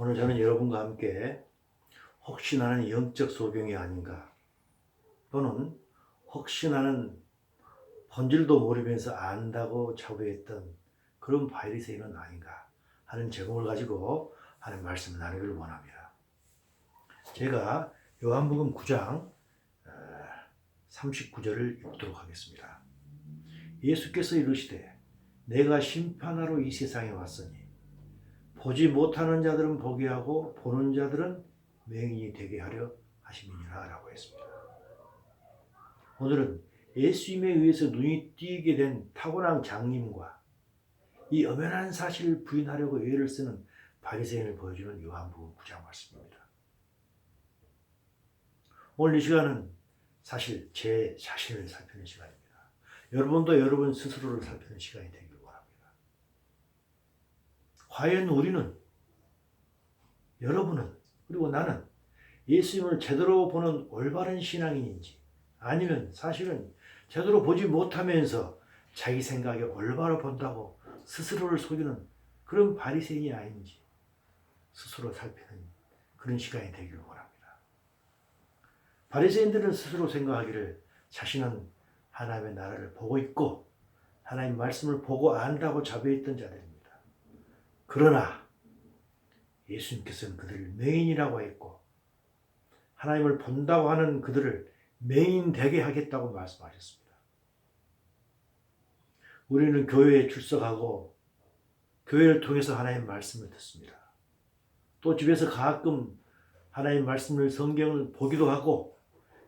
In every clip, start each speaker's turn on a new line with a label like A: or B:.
A: 오늘 저는 여러분과 함께 혹시 나는 영적 소병이 아닌가, 또는 혹시 나는 본질도 모르면서 안다고 자부했던 그런 바리새인은 아닌가 하는 제목을 가지고 하는 말씀을 나누기를 원합니다. 제가 요한복음 9장 39절을 읽도록 하겠습니다. 예수께서 이르시되 내가 심판하러 이 세상에 왔으니 보지 못하는 자들은 보게 하고 보는 자들은 맹인이 되게 하려 하심이니라 라고 했습니다. 오늘은 예수님에 의해서 눈이 띄게 된 타고난 장님과 이 엄연한 사실을 부인하려고 애를 쓰는 바리새인을 보여주는 요한복음 9장 말씀입니다. 오늘 이 시간은 사실 제 자신을 살피는 시간입니다. 여러분도 여러분 스스로를 살피는 시간이 되기를 원합니다. 과연 우리는, 여러분은, 그리고 나는 예수님을 제대로 보는 올바른 신앙인인지, 아니면 사실은 제대로 보지 못하면서 자기 생각에 올바로 본다고 스스로를 속이는 그런 바리새인이 아닌지 스스로 살피는 그런 시간이 되기를 원합니다. 바리새인들은 스스로 생각하기를 자신은 하나님의 나라를 보고 있고 하나님 말씀을 보고 안다고 자부했던 자들입니다. 그러나 예수님께서는 그들을 맹인이라고 했고 하나님을 본다고 하는 그들을 맹인 되게 하겠다고 말씀하셨습니다. 우리는 교회에 출석하고 교회를 통해서 하나님 말씀을 듣습니다. 또 집에서 가끔 하나님 말씀을, 성경을 보기도 하고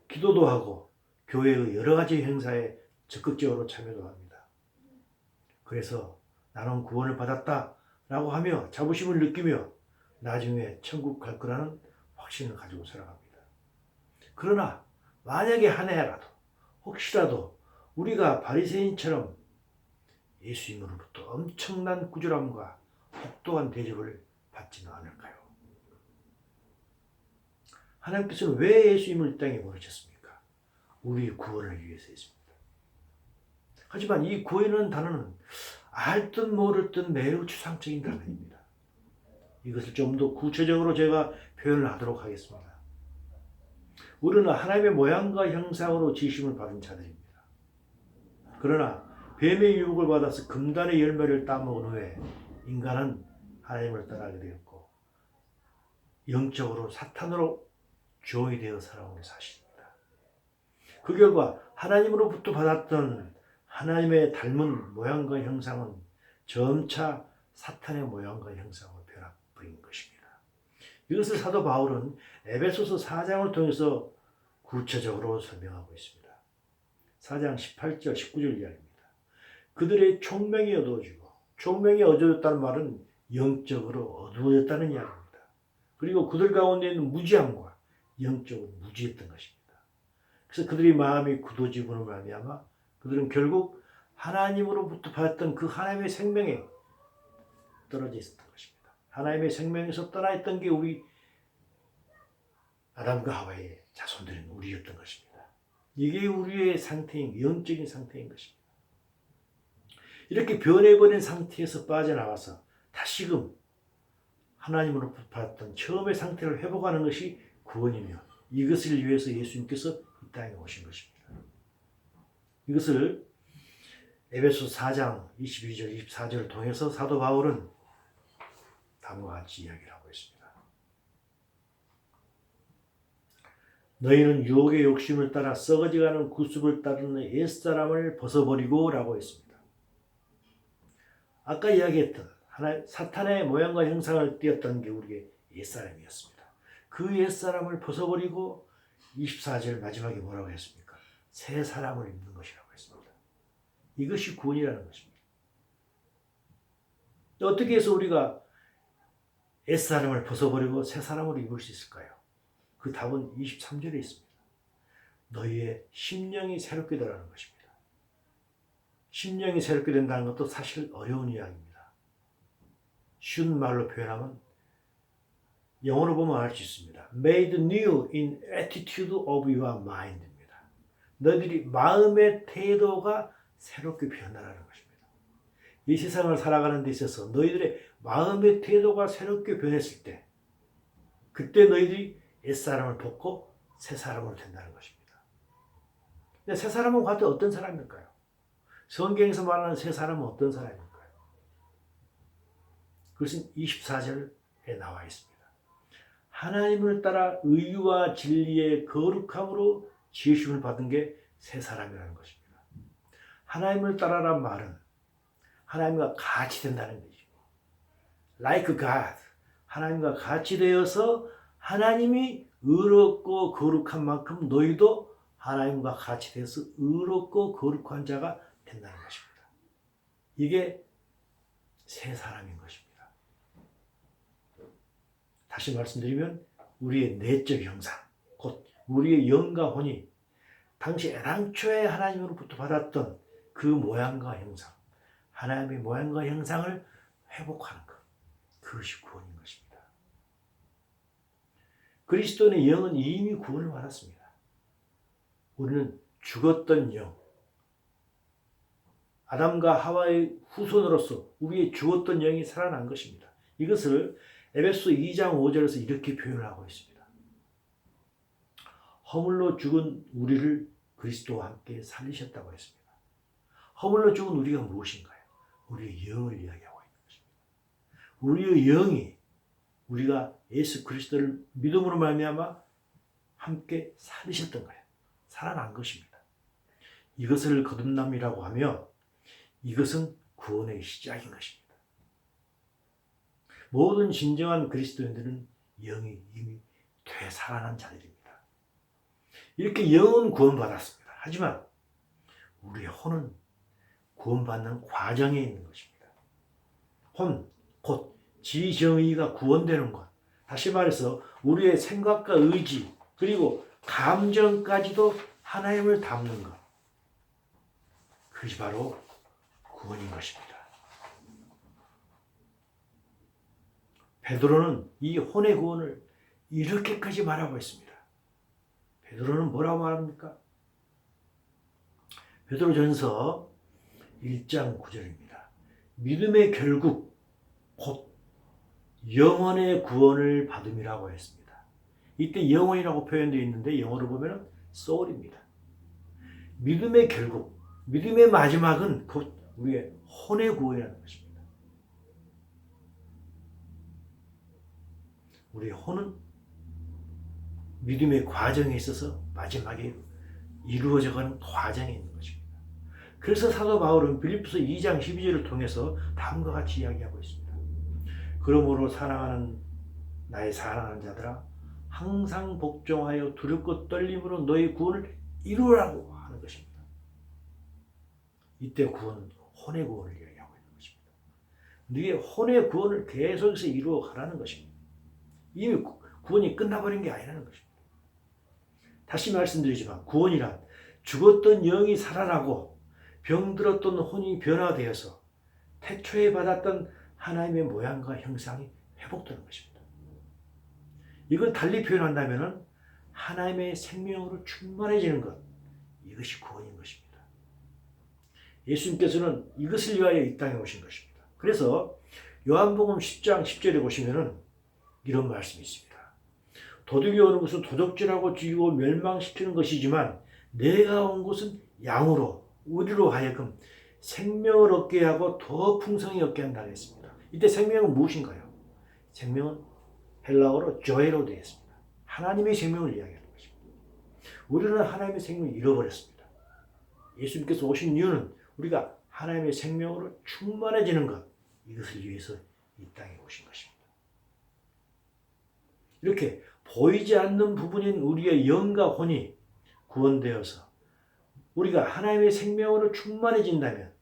A: 기도도 하고 교회의 여러 가지 행사에 적극적으로 참여도 합니다. 그래서 나는 구원을 받았다라고 하며 자부심을 느끼며 나중에 천국 갈 거라는 확신을 가지고 살아갑니다. 그러나 만약에 한 해라도 혹시라도 우리가 바리새인처럼 예수님으로부터 엄청난 꾸준함과 혹독한 대접을 받지는 않을까요? 하나님께서는 왜 예수님을 이 땅에 보내셨습니까? 우리의 구원을 위해서 했습니다. 하지만 이 구원이라는 단어는 알듯 모르듯 매우 추상적인 단어입니다. 이것을 좀 더 구체적으로 제가 표현을 하도록 하겠습니다. 우리는 하나님의 모양과 형상으로 지으심을 받은 자들입니다. 그러나 뱀의 유혹을 받아서 금단의 열매를 따먹은 후에 인간은 하나님을 떠나게 되었고 영적으로 사탄으로 종이 되어 살아오는 사실입니다. 그 결과 하나님으로부터 받았던 하나님의 닮은 모양과 형상은 점차 사탄의 모양과 형상으로 변화버린 것입니다. 이것을 사도 바울은 에베소서 4장을 통해서 구체적으로 설명하고 있습니다. 4장 18절 19절 이야기입니다. 그들의 총명이 어두워지고, 총명이 어두워졌다는 말은 영적으로 어두워졌다는 이야기입니다. 그리고 그들 가운데 있는 무지함과 영적으로 무지했던 것입니다. 그래서 그들의 마음이 굳어지고는 말미암아 그들은 결국 하나님으로부터 받았던 그 하나님의 생명에 떨어져 있었던 것입니다. 하나님의 생명에서 떠나 있던 게 우리 아담과 하와의 자손들인 우리였던 것입니다. 이게 우리의 상태인, 영적인 상태인 것입니다. 이렇게 변해버린 상태에서 빠져나와서 다시금 하나님으로부터 받았던 처음의 상태를 회복하는 것이 구원이며 이것을 위해서 예수님께서 이 땅에 오신 것입니다. 이것을 에베소 4장 22절 24절을 통해서 사도 바울은 다음과 같이 이야기를 하고 있습니다. 너희는 유혹의 욕심을 따라 썩어져가는 구습을 따르는 옛사람을 벗어버리고 라고 했습니다. 아까 이야기했던 사탄의 모양과 형상을 띄었던 게 우리의 옛사람이었습니다. 그 옛사람을 벗어버리고 24절 마지막에 뭐라고 했습니까? 새 사람을 입는 것이라고 했습니다. 이것이 구원이라는 것입니다. 어떻게 해서 우리가 옛사람을 벗어버리고 새 사람을 입을 수 있을까요? 그 답은 23절에 있습니다. 너희의 심령이 새롭게 되라는 것입니다. 심령이 새롭게 된다는 것도 사실 어려운 이야기입니다. 쉬운 말로 표현하면 영어로 보면 알 수 있습니다. Made new in attitude of your mind입니다. 너희들이 마음의 태도가 새롭게 변화라는 것입니다. 이 세상을 살아가는 데 있어서 너희들의 마음의 태도가 새롭게 변했을 때 그때 너희들이 옛사람을 벗고 새 사람으로 된다는 것입니다. 근데 새 사람은 과연 어떤 사람일까요? 성경에서 말하는 새 사람은 어떤 사람일까요? 그것은 24절에 나와 있습니다. 하나님을 따라 의와 진리의 거룩함으로 지으심을 받은 게 새 사람이라는 것입니다. 하나님을 따라란 말은 하나님과 같이 된다는 거죠. Like God. 하나님과 같이 되어서 하나님이 의롭고 거룩한 만큼 너희도 하나님과 같이 되어서 의롭고 거룩한 자가 된다는 것입니다. 이게 새 사람인 것입니다. 다시 말씀드리면 우리의 내적 형상, 곧 우리의 영과 혼이 당시 애당초에 하나님으로부터 받았던 그 모양과 형상, 하나님의 모양과 형상을 회복하는 것, 그것이 구원인 것입니다. 그리스도인의 영은 이미 구원을 받았습니다. 우리는 죽었던 영, 아담과 하와의 후손으로서 우리의 죽었던 영이 살아난 것입니다. 이것을 에베소 2장 5절에서 이렇게 표현을 하고 있습니다. 허물로 죽은 우리를 그리스도와 함께 살리셨다고 했습니다. 허물로 죽은 우리가 무엇인가요? 우리의 영을 이야기하고 있는 것입니다. 우리의 영이 우리가 예수 그리스도를 믿음으로 말미암아 함께 살리셨던 거예요. 살아난 것입니다. 이것을 거듭남이라고 하며 이것은 구원의 시작인 것입니다. 모든 진정한 그리스도인들은 영이 이미 되살아난 자들입니다. 이렇게 영은 구원받았습니다. 하지만 우리의 혼은 구원받는 과정에 있는 것입니다. 혼, 곧 지정의가 구원되는 것. 다시 말해서 우리의 생각과 의지 그리고 감정까지도 하나님을 닮는 것. 그것이 바로 구원인 것입니다. 베드로는 이 혼의 구원을 이렇게까지 말하고 있습니다. 베드로는 뭐라고 말합니까? 베드로전서 1장 9절입니다. 믿음의 결국 곧 영원의 구원을 받음이라고 했습니다. 이때 영원이라고 표현되어 있는데 영어로 보면 soul입니다. 믿음의 결국, 믿음의 마지막은 곧 우리의 혼의 구원이라는 것입니다. 우리의 혼은 믿음의 과정에 있어서 마지막에 이루어져가는 과정에 있는 것입니다. 그래서 사도 바울은 빌립보서 2장 12절을 통해서 다음과 같이 이야기하고 있습니다. 그러므로 나의 사랑하는 자들아 항상 복종하여 두렵고 떨림으로 너희 구원을 이루라고 하는 것입니다. 이때 구원은 혼의 구원을 이야기하고 있는 것입니다. 너희의 혼의 구원을 계속해서 이루어 가라는 것입니다. 이미 구원이 끝나버린 게 아니라는 것입니다. 다시 말씀드리지만 구원이란 죽었던 영이 살아나고 병들었던 혼이 변화되어서 태초에 받았던 하나님의 모양과 형상이 회복되는 것입니다. 이걸 달리 표현한다면 하나님의 생명으로 충만해지는 것, 이것이 구원인 것입니다. 예수님께서는 이것을 위하여 이 땅에 오신 것입니다. 그래서 요한복음 10장 10절에 보시면 이런 말씀이 있습니다. 도둑이 오는 것은 도둑질하고 죽이고 멸망시키는 것이지만 내가 온 것은 양으로 우리로 하여금 생명을 얻게 하고 더 풍성히 얻게 한다고 했습니다. 이때 생명은 무엇인가요? 생명은 헬라어로 조에로 되어 있습니다. 하나님의 생명을 이야기하는 것입니다. 우리는 하나님의 생명을 잃어버렸습니다. 예수님께서 오신 이유는 우리가 하나님의 생명으로 충만해지는 것, 이것을 위해서 이 땅에 오신 것입니다. 이렇게 보이지 않는 부분인 우리의 영과 혼이 구원되어서 우리가 하나님의 생명으로 충만해진다면,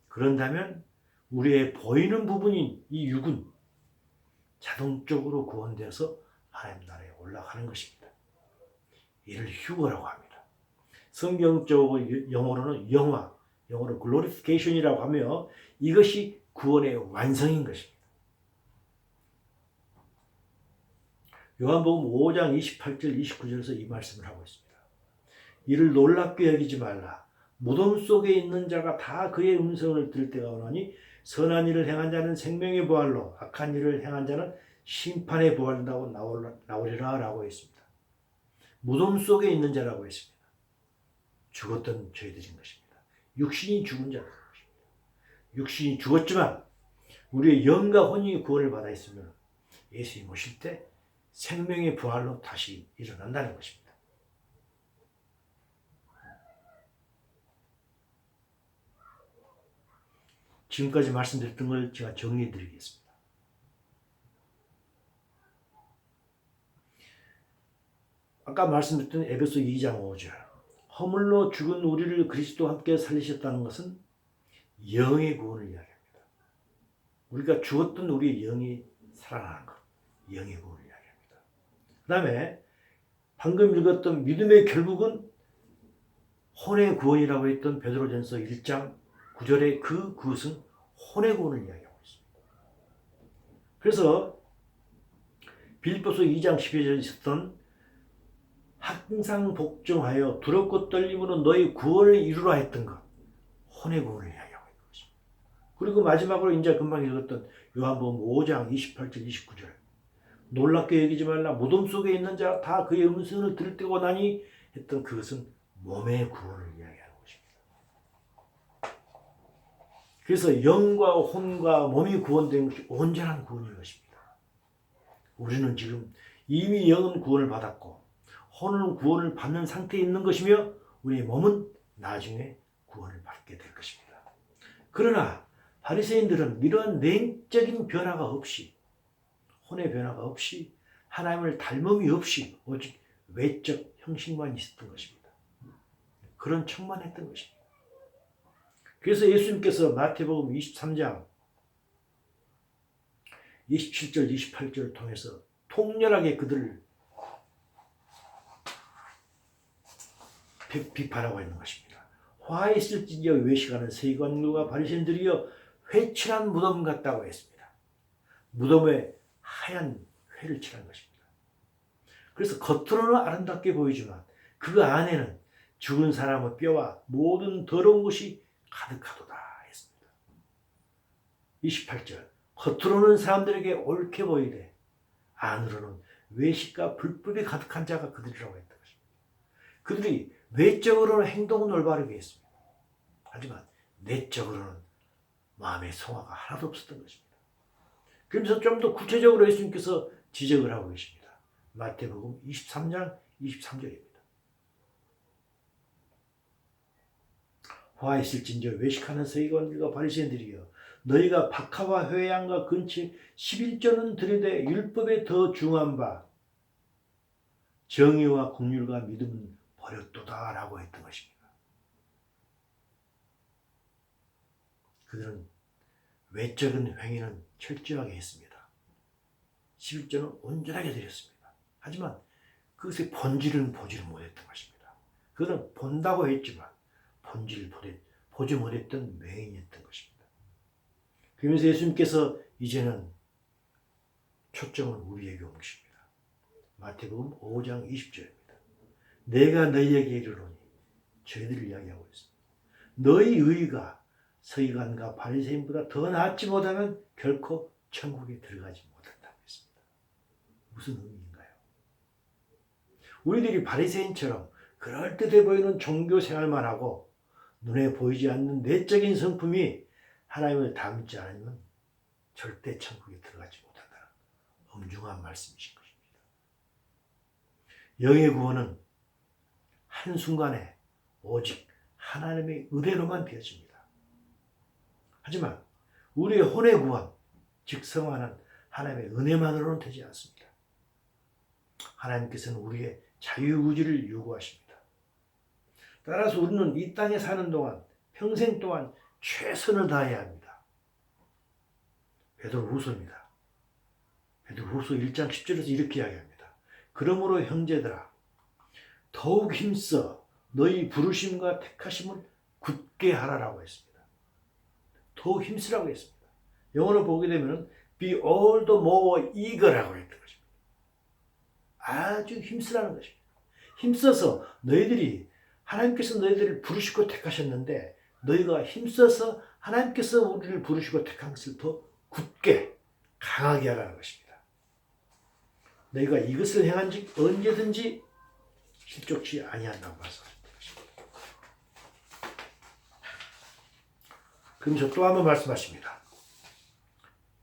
A: 그런다면 우리의 보이는 부분인 이 육은 자동적으로 구원되어서 하나님 나라에 올라가는 것입니다. 이를 휴거라고 합니다. 성경적으로 영어로는 영화, 영어로 glorification이라고 하며 이것이 구원의 완성인 것입니다. 요한복음 5장 28절 29절에서 이 말씀을 하고 있습니다. 이를 놀랍게 여기지 말라. 무덤 속에 있는 자가 다 그의 음성을 들을 때가 오나니 선한 일을 행한 자는 생명의 부활로 악한 일을 행한 자는 심판에 부활한다고 나오리라 라고 했습니다. 무덤 속에 있는 자라고 했습니다. 죽었던 저희들인 것입니다. 육신이 죽은 자라고 했습니다. 육신이 죽었지만 우리의 영과 혼이 구원을 받아 있으면 예수님 오실 때 생명의 부활로 다시 일어난다는 것입니다. 지금까지 말씀드렸던 걸 제가 정리해 드리겠습니다. 아까 말씀드렸던 에베소 2장 5절, 허물로 죽은 우리를 그리스도와 함께 살리셨다는 것은 영의 구원을 이야기합니다. 우리가 죽었던 우리의 영이 살아나는 것, 영의 구원을 이야기합니다. 그 다음에 방금 읽었던 믿음의 결국은 혼의 구원이라고 했던 베드로전서 1장 9절의 그것은 혼의 구원을 이야기하고 있습니다. 그래서 빌립보서 2장 12절에 있었던 항상 복종하여 두렵고 떨림으로 너희 구원을 이루라 했던 것, 혼의 구원을 이야기하고 있는 것입니다. 그리고 마지막으로 이제 금방 읽었던 요한복음 5장 28절 29절, 놀랍게 여기지 말라 무덤 속에 있는 자 다 그의 음성을 들뜨고 나니 했던 그것은 몸의 구원을 이야기하는 것입니다. 그래서 영과 혼과 몸이 구원된 것이 온전한 구원인 것입니다. 우리는 지금 이미 영은 구원을 받았고 혼은 구원을 받는 상태에 있는 것이며 우리의 몸은 나중에 구원을 받게 될 것입니다. 그러나 바리새인들은 이러한 내적인 변화가 없이, 혼의 변화가 없이, 하나님을 닮음이 없이 오직 외적 형식만 있었던 것입니다. 그런 척만 했던 것입니다. 그래서 예수님께서 마태복음 23장 27절 28절을 통해서 통렬하게 그들을 비판하고 있는 것입니다. 화 있을지니여 외식하는 세관들과 바리새인들이여 회칠한 무덤 같다고 했습니다. 무덤에 하얀 회를 칠한 것입니다. 그래서 겉으로는 아름답게 보이지만 그 안에는 죽은 사람의 뼈와 모든 더러운 것이 가득하도다 했습니다. 28절, 겉으로는 사람들에게 옳게 보이되 안으로는 외식과 불법이 가득한 자가 그들이라고 했던 것입니다. 그들이 외적으로는 행동은 올바르게 했습니다. 하지만 내적으로는 마음의 성화가 하나도 없었던 것입니다. 그러면서 좀 더 구체적으로 예수님께서 지적을 하고 계십니다. 마태복음 23장 23절입니다. 화 있을진저 외식하는 서기관들과 바리새인들이여 너희가 박하와 회양과 근치 11조는 들이되 율법에 더 중한 바 정의와 긍휼과 믿음은 버렸도다 라고 했던 것입니다. 그들은 외적인 행위는 철저하게 했습니다. 11조는 온전하게 드렸습니다. 하지만 그것의 본질은 보지를 못했던 것입니다. 그들은 본다고 했지만 본질을 보지 못했던 맹인이었던 것입니다. 그러면서 예수님께서 이제는 초점을 우리에게 옮기십니다. 마태복음 5장 20절입니다. 내가 너희에게 이르노니, 저희들을 이야기하고 있습니다. 너희 의가 서기관과 바리새인보다 더 낫지 못하면 결코 천국에 들어가지 못한다고 했습니다. 무슨 의미인가요? 우리들이 바리새인처럼 그럴듯해 보이는 종교 생활만 하고 눈에 보이지 않는 내적인 성품이 하나님을 닮지 않으면 절대 천국에 들어가지 못한다는 엄중한 말씀이신 것입니다. 영의 구원은 한순간에 오직 하나님의 은혜로만 되어집니다. 하지만 우리의 혼의 구원, 즉 성화는 하나님의 은혜만으로는 되지 않습니다. 하나님께서는 우리의 자유의지를 요구하십니다. 따라서 우리는 이 땅에 사는 동안 평생 동안 최선을 다해야 합니다. 베드로후서입니다. 베드로후서 1장 10절에서 이렇게 이야기합니다. 그러므로 형제들아 더욱 힘써 너희 부르심과 택하심을 굳게 하라라고 했습니다. 더욱 힘쓰라고 했습니다. 영어로 보게 되면 be all the more eager라고 했던 것입니다. 아주 힘쓰라는 것입니다. 힘써서 너희들이 하나님께서 너희들을 부르시고 택하셨는데 너희가 힘써서 하나님께서 우리를 부르시고 택한 것을 더 굳게 강하게 하라는 것입니다. 너희가 이것을 행한즉 언제든지 실족치 아니한다고 말씀하셨다. 그러면서 또 한 번 말씀하십니다.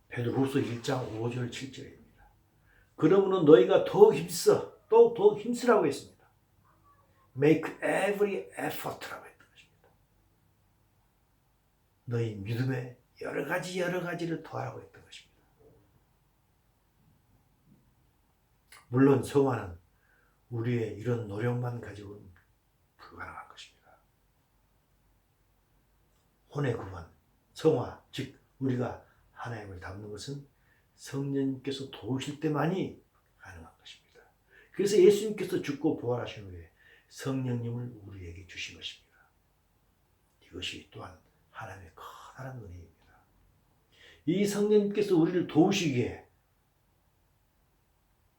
A: 베드로후서 1장 5절 7절입니다. 그러므로 너희가 더 힘써, 또 더 힘쓰라고 했습니다. Make every effort라고 했던 것입니다. 너희 믿음에 여러 가지를 더하라고 했던 것입니다. 물론 성화는 우리의 이런 노력만 가지고는 불가능한 것입니다. 혼의 구원, 성화, 즉 우리가 하나님을 닮는 것은 성령님께서 도우실 때만이 가능한 것입니다. 그래서 예수님께서 죽고 부활하신 후에 성령님을 우리에게 주신 것입니다. 이것이 또한 하나님의 커다란 은혜입니다. 이 성령님께서 우리를 도우시기에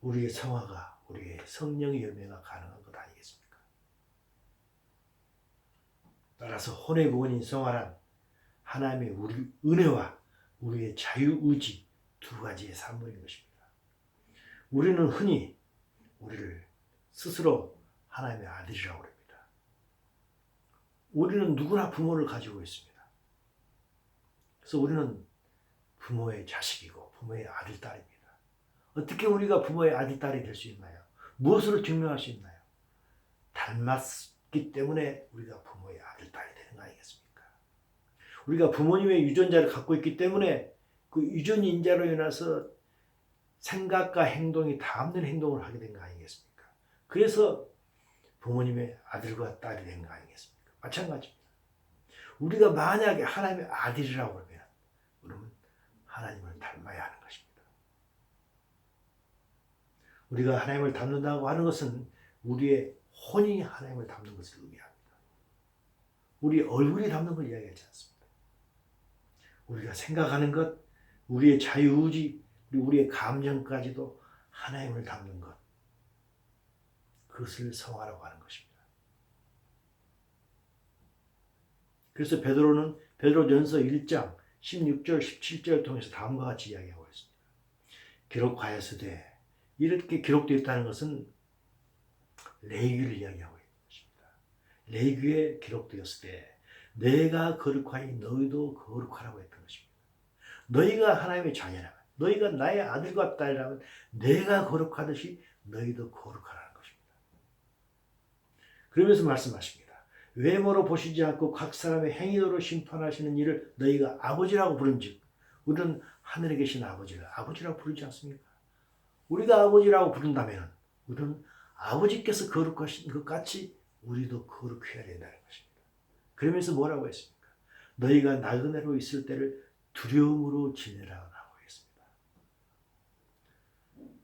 A: 우리의 성화가, 우리의 성령의 열매가 가능한 것 아니겠습니까? 따라서 혼의 구원인 성화란 하나님의 우리 은혜와 우리의 자유의지 두 가지의 산물인 것입니다. 우리는 흔히 우리를 스스로 하나님의 아들이라고 합니다. 우리는 누구나 부모를 가지고 있습니다. 그래서 우리는 부모의 자식이고 부모의 아들, 딸입니다. 어떻게 우리가 부모의 아들, 딸이 될 수 있나요? 무엇으로 증명할 수 있나요? 닮았기 때문에 우리가 부모의 아들, 딸이 되는 거 아니겠습니까? 우리가 부모님의 유전자를 갖고 있기 때문에 그 유전 인자로 인해서 생각과 행동이 닮는 행동을 하게 된 거 아니겠습니까? 그래서 부모님의 아들과 딸이 된 거 아니겠습니까? 마찬가지입니다. 우리가 만약에 하나님의 아들이라고 그러면 우리는 하나님을 닮아야 하는 것입니다. 우리가 하나님을 닮는다고 하는 것은 우리의 혼이 하나님을 닮는 것을 의미합니다. 우리 얼굴이 닮는 걸 이야기하지 않습니다. 우리가 생각하는 것, 우리의 자유의지, 우리의 감정까지도 하나님을 닮는 것, 그것을 성화라고 하는 것입니다. 그래서 베드로는 베드로전서 1장 16절 17절을 통해서 다음과 같이 이야기하고 있습니다. 기록하였으되, 이렇게 기록되어 있다는 것은 레위기를 이야기하고 있는 것입니다. 레위기에 기록되었을 때 내가 거룩하니 너희도 거룩하라고 했던 것입니다. 너희가 하나님의 자녀라면, 너희가 나의 아들과 딸이라면 내가 거룩하듯이 너희도 거룩하라는 것입니다. 그러면서 말씀하십니다. 외모로 보시지 않고 각 사람의 행위로 심판하시는 이를 너희가 아버지라고 부른즉, 우리는 하늘에 계신 아버지를 아버지라고 부르지 않습니까? 우리가 아버지라고 부른다면 우리는 아버지께서 거룩하신 것 같이 우리도 거룩해야 된다는 것입니다. 그러면서 뭐라고 했습니까? 너희가 나그네로 있을 때를 두려움으로 지내라고 했습니다.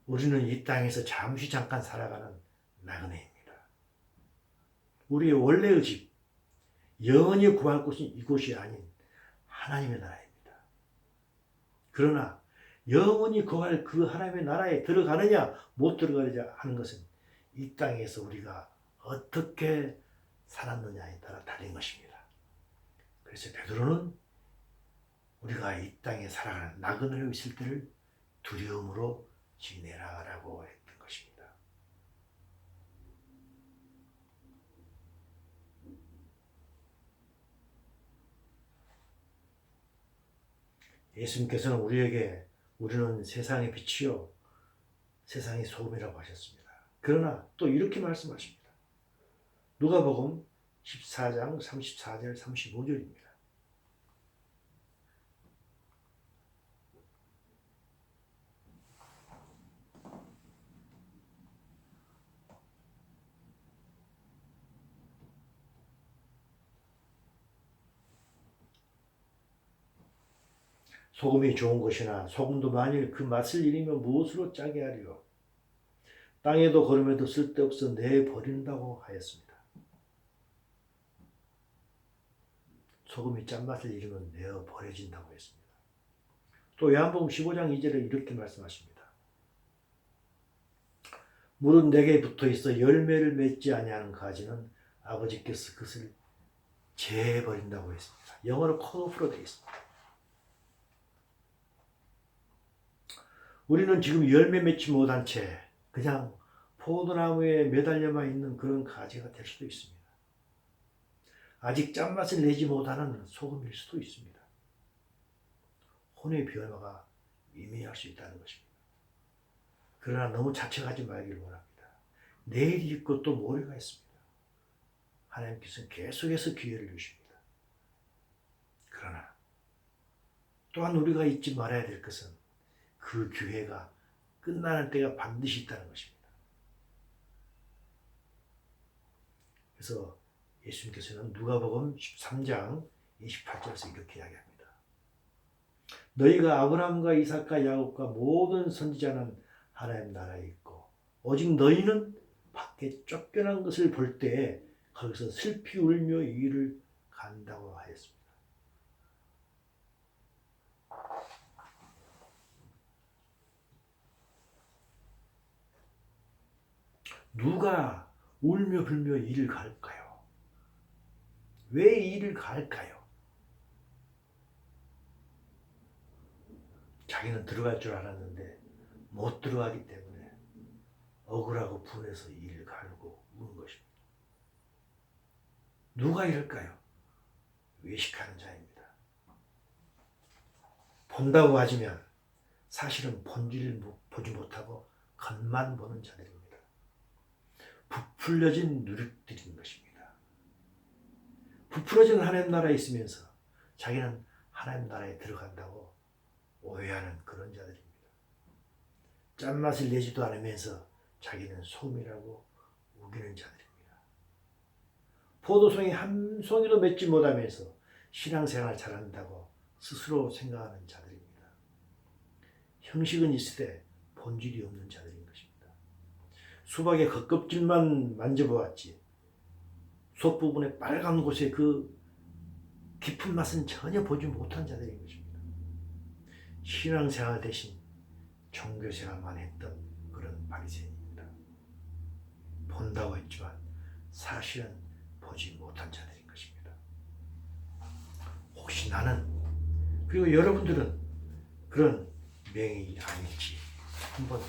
A: 우리는 이 땅에서 잠시 잠깐 살아가는 나그네입니다. 우리의 원래의 집, 영원히 구할 곳은 이곳이 아닌 하나님의 나라입니다. 그러나 영원히 거할 그 하나님의 나라에 들어가느냐 못 들어가느냐 하는 것은 이 땅에서 우리가 어떻게 살았느냐에 따라 달린 것입니다. 그래서 베드로는 우리가 이 땅에 살아가는 나그네로 있을 때를 두려움으로 지내라라고 했던 것입니다. 예수님께서는 우리에게 우리는 세상의 빛이요 세상의 소금이라고 하셨습니다. 그러나 또 이렇게 말씀하십니다. 누가복음 14장 34절 35절입니다. 소금이 좋은 것이나 소금도 만일 그 맛을 잃으면 무엇으로 짜게 하리요? 땅에도 거름에도 쓸데없어 내버린다고 하였습니다. 소금이 짠맛을 잃으면 내어 버려진다고 했습니다. 또 요한복음 15장 2절에 이렇게 말씀하십니다. 물은 내게 붙어있어 열매를 맺지 아니하는 가지는 아버지께서 그것을 재버린다고 했습니다. 영어로 컷오프로 되어 있습니다. 우리는 지금 열매 맺지 못한 채 그냥 포도나무에 매달려만 있는 그런 가지가 될 수도 있습니다. 아직 짠맛을 내지 못하는 소금일 수도 있습니다. 혼의 변화가 미미할 수 있다는 것입니다. 그러나 너무 자책하지 말기를 원합니다. 내일이 있고 또 모레가 있습니다. 하나님께서는 계속해서 기회를 주십니다. 그러나 또한 우리가 잊지 말아야 될 것은 그 기회가 끝나는 때가 반드시 있다는 것입니다. 그래서 예수님께서는 누가복음 13장 28절에서 이렇게 이야기합니다. 너희가 아브라함과 이삭과 야곱과 모든 선지자는 하나님 나라에 있고 오직 너희는 밖에 쫓겨난 것을 볼 때에 거기서 슬피 울며 이를 간다고 하였습니다. 누가 울며 불며 이를 갈까요? 왜 이를 갈까요? 자기는 들어갈 줄 알았는데 못 들어가기 때문에 억울하고 분해서 이를 갈고 우는 것입니다. 누가 이럴까요? 외식하는 자입니다. 본다고 하지만 사실은 본질을 보지 못하고 겉만 보는 자들입니다. 부풀려진 누룩들인 것입니다. 부풀어진 하나님 나라에 있으면서 자기는 하나님 나라에 들어간다고 오해하는 그런 자들입니다. 짠맛을 내지도 않으면서 자기는 소금이라고 우기는 자들입니다. 포도송이 한 송이도 맺지 못하면서 신앙생활 잘한다고 스스로 생각하는 자들입니다. 형식은 있으되 본질이 없는 자들인 것입니다. 수박의 겉껍질만 만져보았지 속부분의 빨간 곳에 그 깊은 맛은 전혀 보지 못한 자들인 것입니다. 신앙생활 대신 종교생활만 했던 그런 바리새인입니다. 본다고 했지만 사실은 보지 못한 자들인 것입니다. 혹시 나는 그리고 여러분들은 그런 맹인이 아닐지 한번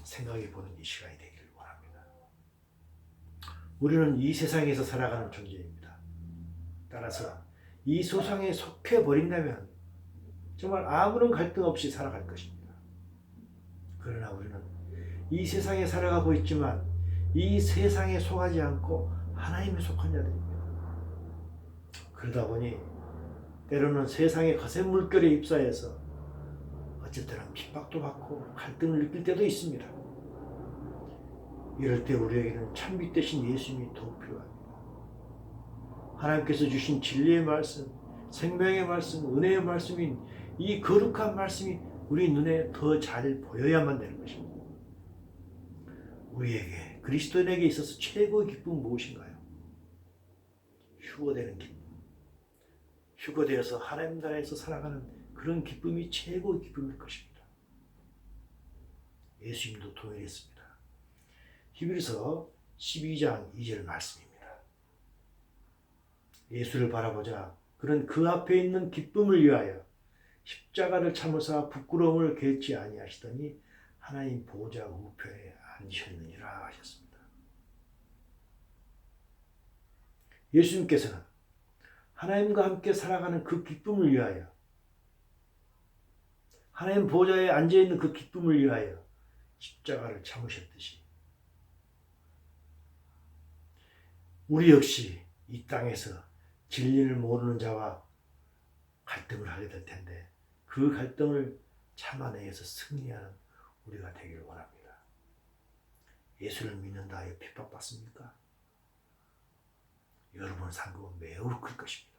A: 생각해보는 이 시간이 되기를 원합니다. 우리는 이 세상에서 살아가는 존재입니다. 따라서 이 세상에 속해버린다면 정말 아무런 갈등 없이 살아갈 것입니다. 그러나 우리는 이 세상에 살아가고 있지만 이 세상에 속하지 않고 하나님에 속한 자들입니다. 그러다 보니 때로는 세상의 거센 물결에 휩싸여서 어쩔 때는 핍박도 받고 갈등을 느낄 때도 있습니다. 이럴 때 우리에게는 참빛 대신 예수님이 더욱 필요합니다. 하나님께서 주신 진리의 말씀, 생명의 말씀, 은혜의 말씀인 이 거룩한 말씀이 우리 눈에 더 잘 보여야만 되는 것입니다. 우리에게 그리스도인에게 있어서 최고의 기쁨은 무엇인가요? 휴거되는 기쁨. 휴거되어서 하나님 나라에서 살아가는 그런 기쁨이 최고의 기쁨일 것입니다. 예수님도 동일했습니다. 히브리서 12장 2절 말씀입니다. 예수를 바라보자 그는 그 앞에 있는 기쁨을 위하여 십자가를 참으사 부끄러움을 개치 아니하시더니 하나님 보좌 우편에 앉으셨느니라 하셨습니다. 예수님께서는 하나님과 함께 살아가는 그 기쁨을 위하여 하나님 보좌에 앉아있는 그 기쁨을 위하여 십자가를 참으셨듯이 우리 역시 이 땅에서 진리를 모르는 자와 갈등을 하게 될 텐데 그 갈등을 참아내서 승리하는 우리가 되기를 원합니다. 예수를 믿는다 하여 핍박받습니까? 여러분 상급은 매우 클 것입니다.